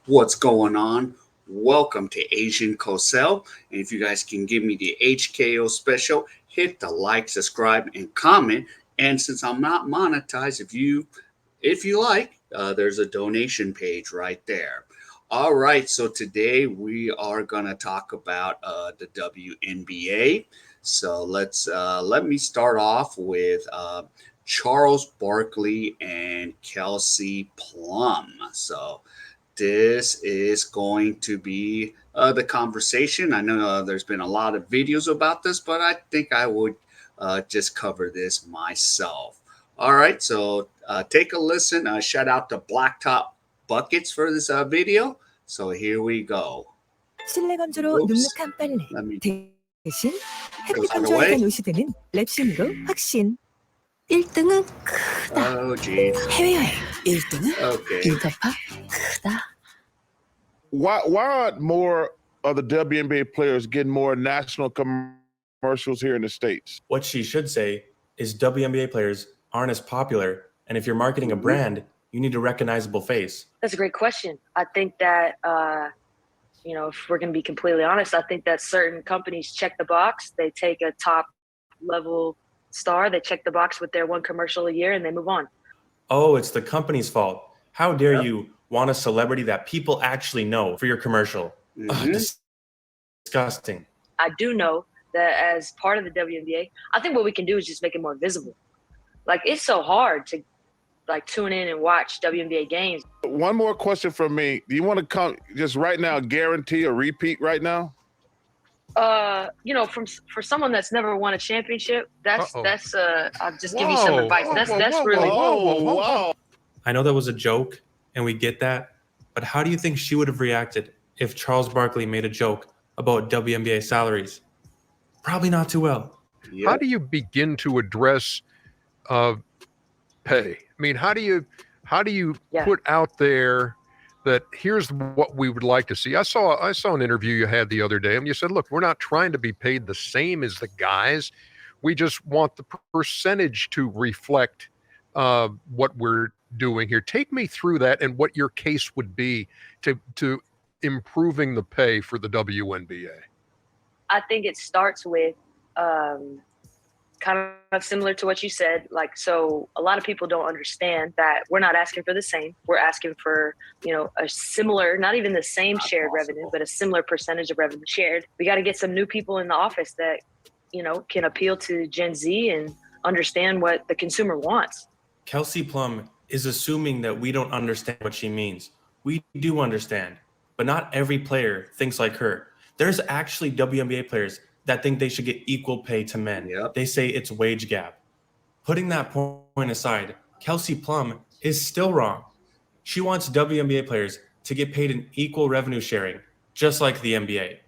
What's going on? Welcome to Asian Cosell. And if you guys can give me the HKO special, hit the like, subscribe, and comment. And since I'm not monetized, if you like, there's a donation page right there. All right, so today we are gonna talk about the WNBA. So let me start off with Charles Barkley and Kelsey Plum. So this is going to be the conversation. I know there's been a lot of videos about this, but I think I would just cover this myself. All right, so take a listen. Shout out to Blacktop Buckets for this video. So here we go. 실내 건조로 Oops, 눅눅한 빨래 let me 대신 go 햇빛 that 건조에서 away. 노시드는 랩심으로 확신. 1등은 크다. Oh, geez. 해외여행 1등은 Okay. 인터파 크다. Why aren't more of the WNBA players getting more national commercials here in the States? What she should say is WNBA players aren't as popular, and if you're marketing a brand, you need a recognizable face. That's a great question. I think that, if we're going to be completely honest, I think that certain companies check the box. They take a top level star, they check the box with their one commercial a year, and they move on. Oh, it's the company's fault. How dare you want a celebrity that people actually know for your commercial? Ugh, disgusting. I do know that as part of the WNBA, I think what we can do is just make it more visible. Like, it's so hard to tune in and watch WNBA games. One more question from me. Do you want to come just right now, guarantee a repeat right now? For someone that's never won a championship, I'll just give you some advice. That's really. Whoa. I know that was a joke, and we get that, but how do you think she would have reacted if Charles Barkley made a joke about WNBA salaries? Probably not too well. Yep. How do you begin to address pay? I mean, how do you put out there that here's what we would like to see? I saw an interview you had the other day, and you said, look, we're not trying to be paid the same as the guys. We just want the percentage to reflect what we're doing here. Take me through that and what your case would be to improving the pay for the WNBA. I think it starts with kind of similar to what you said. Like, so a lot of people don't understand that we're not asking for the same. We're asking for, a similar, not even the same shared revenue, but a similar percentage of revenue shared. We got to get some new people in the office that, can appeal to Gen Z and understand what the consumer wants. Kelsey Plum is assuming that we don't understand what she means. We do understand, but not every player thinks like her. There's actually WNBA players that think they should get equal pay to men. Yep. They say it's wage gap. Putting that point aside, Kelsey Plum is still wrong. She wants WNBA players to get paid in equal revenue sharing, just like the NBA.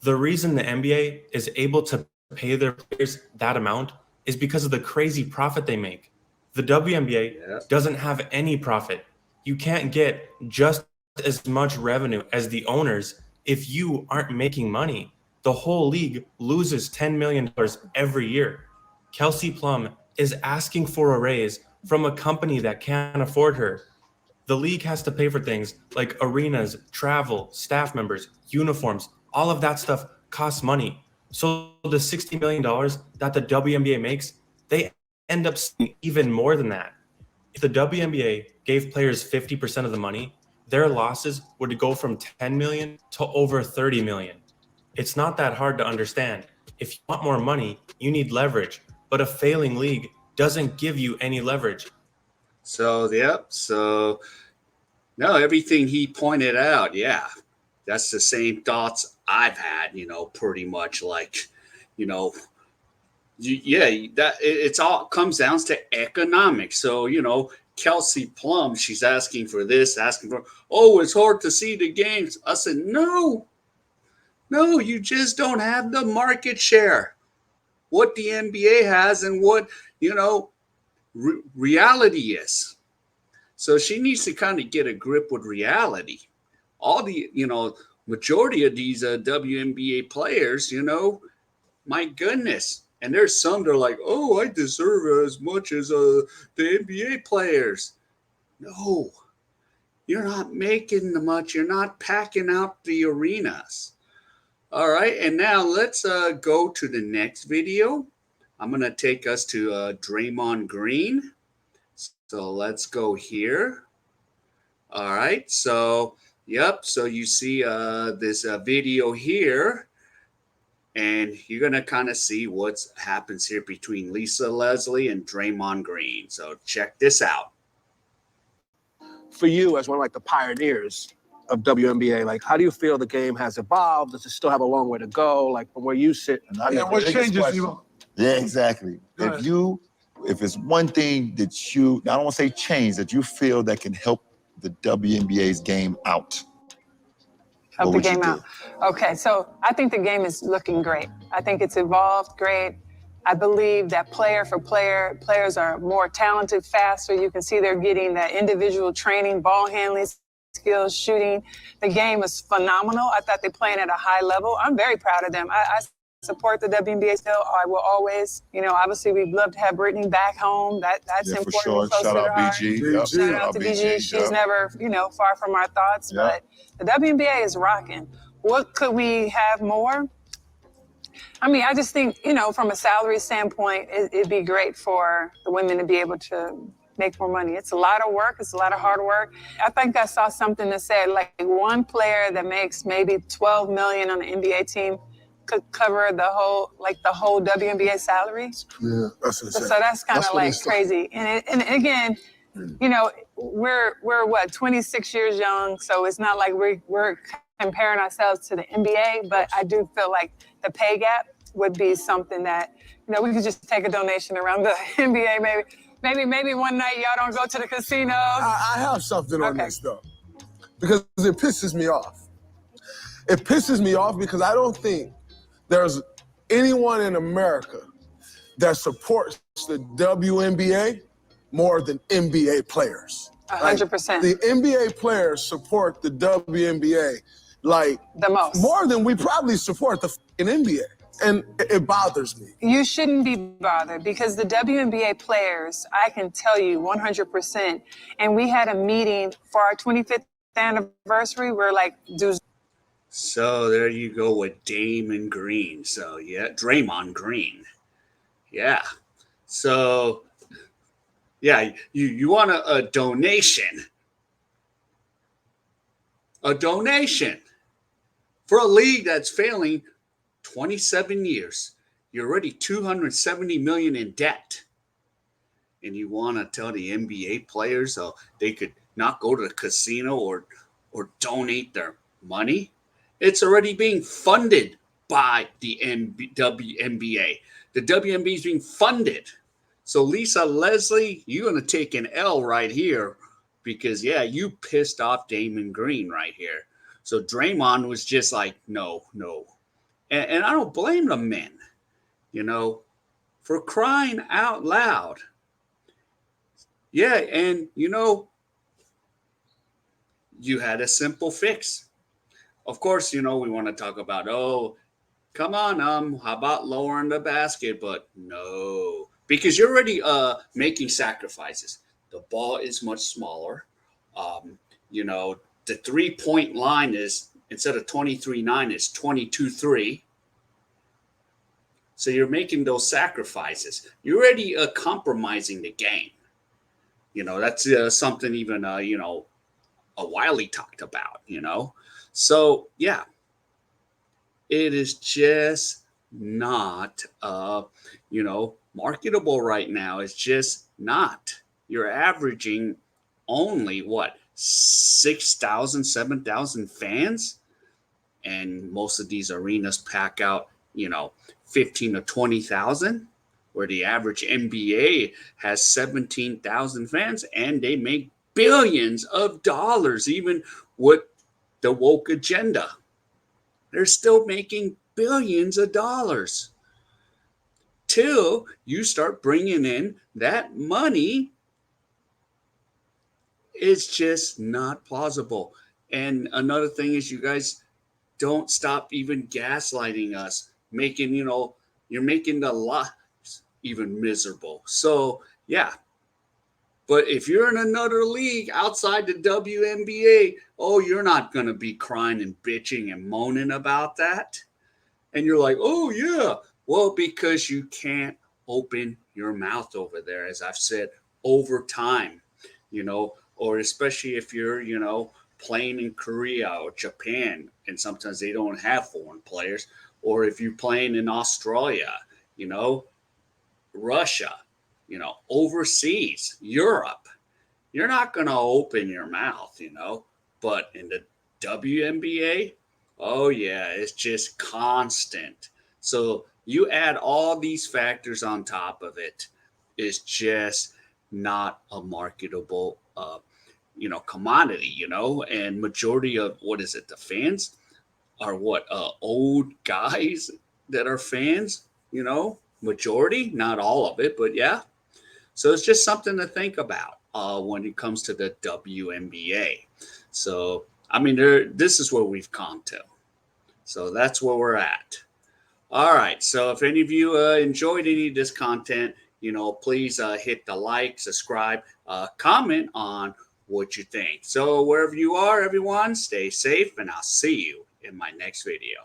The reason the NBA is able to pay their players that amount is because of the crazy profit they make. The WNBA doesn't have any profit. You can't get just as much revenue as the owners if you aren't making money. The whole league loses $10 million every year. Kelsey Plum is asking for a raise from a company that can't afford her. The league has to pay for things like arenas, travel, staff members, uniforms. All of that stuff costs money. So the $60 million that the WNBA makes, they end up seeing even more than that. If the WNBA gave players 50% of the money, their losses would go from 10 million to over 30 million. It's not that hard to understand. If you want more money, you need leverage, but a failing league doesn't give you any leverage. So no, everything he pointed out, that's the same thoughts I've had, pretty much like, that it's all comes down to economics. So, Kelsey Plum, she's asking for this, it's hard to see the games. I said, no, you just don't have the market share. What the NBA has and what, reality is. So she needs to kind of get a grip with reality. All the, majority of these WNBA players, my goodness. And there's some that are like, oh, I deserve as much as the NBA players. No, You're not making the much. You're not packing out the arenas. All right, and now let's go to the next video. I'm going to take us to Draymond Green. So let's go here. All right, so, yep, so you see this video here, and you're going to kind of see what happens here between Lisa Leslie and Draymond Green. So check this out. For you, as one of like the pioneers of WNBA, like how do you feel the game has evolved? Does it still have a long way to go? Like from where you sit? Yeah, what changes you? Yeah, exactly. If it's one thing that you, I don't want to say change, that you feel that can help the WNBA's game out. Help the game out. Okay, so I think the game is looking great. I think it's evolved great. I believe that player for player, players are more talented, faster. You can see they're getting that individual training, ball handling skills, shooting. The game is phenomenal. I thought they're playing at a high level. I'm very proud of them. I support the WNBA still. I will always, obviously we'd love to have Brittany back home. That's important. For sure. Shout out BG. Yep. Shout out to BG. She's never, far from our thoughts, but the WNBA is rocking. What could we have more? I mean, I just think, from a salary standpoint, it'd be great for the women to be able to make more money. It's a lot of work. It's a lot of hard work. I think I saw something that said like one player that makes maybe $12 million on the NBA team could cover the whole WNBA salary. Yeah, that's insane. So that's kind of like crazy. And again, we're what, 26 years young, so it's not like we're comparing ourselves to the NBA, but I do feel like the pay gap would be something that, we could just take a donation around the NBA maybe one night y'all don't go to the casino. I have something on this though, because it pisses me off. It pisses me off because I don't think there's anyone in America that supports the WNBA more than NBA players. 100%. The NBA players support the WNBA like the most, more than we probably support the fucking NBA. And it bothers me. You shouldn't be bothered because the WNBA players, I can tell you 100%. And we had a meeting for our 25th anniversary. We're like, So there you go with Damon Green. So yeah, Draymond Green. Yeah. So yeah, you want a donation. A donation for a league that's failing 27 years. You're already $270 million in debt. And you want to tell the NBA players they could not go to the casino or donate their money? It's already being funded by the WNBA. The WNBA is being funded. So Lisa Leslie, you're going to take an L right here because, you pissed off Damon Green right here. So Draymond was just like, no. And I don't blame the men, for crying out loud. Yeah, and, you had a simple fix. Of course, we want to talk about, come on, how about lowering the basket? But no, because you're already making sacrifices. The ball is much smaller. The 3-point line is, instead of 23-9, it's 22-3. So you're making those sacrifices. You're already compromising the game. That's something even, a Wiley talked about, So, yeah, it is just not, marketable right now. It's just not. You're averaging only, 6,000, 7,000 fans? And most of these arenas pack out, 15 to 20,000, where the average NBA has 17,000 fans, and they make billions of dollars, even with the woke agenda. They're still making billions of dollars till you start bringing in that money. It's just not plausible. And another thing is, you guys don't stop even gaslighting us, making, you're making the lives even miserable. So, yeah, But if you're in another league outside the WNBA, oh, you're not going to be crying and bitching and moaning about that. And you're like, oh, yeah. Well, because you can't open your mouth over there, as I've said, over time, or especially if you're, playing in Korea or Japan, and sometimes they don't have foreign players, or if you're playing in Australia, Russia, overseas, Europe, you're not going to open your mouth, But in the WNBA, oh, yeah, it's just constant. So you add all these factors on top of it, it's just not a marketable, commodity, and majority of, what is it, the fans are what, old guys that are fans, majority, not all of it, but yeah. So it's just something to think about when it comes to the WNBA. So, I mean, this is where we've come to. So that's where we're at. All right. So if any of you enjoyed any of this content, please hit the like, subscribe, comment on what you think. So wherever you are, everyone, stay safe, and I'll see you in my next video.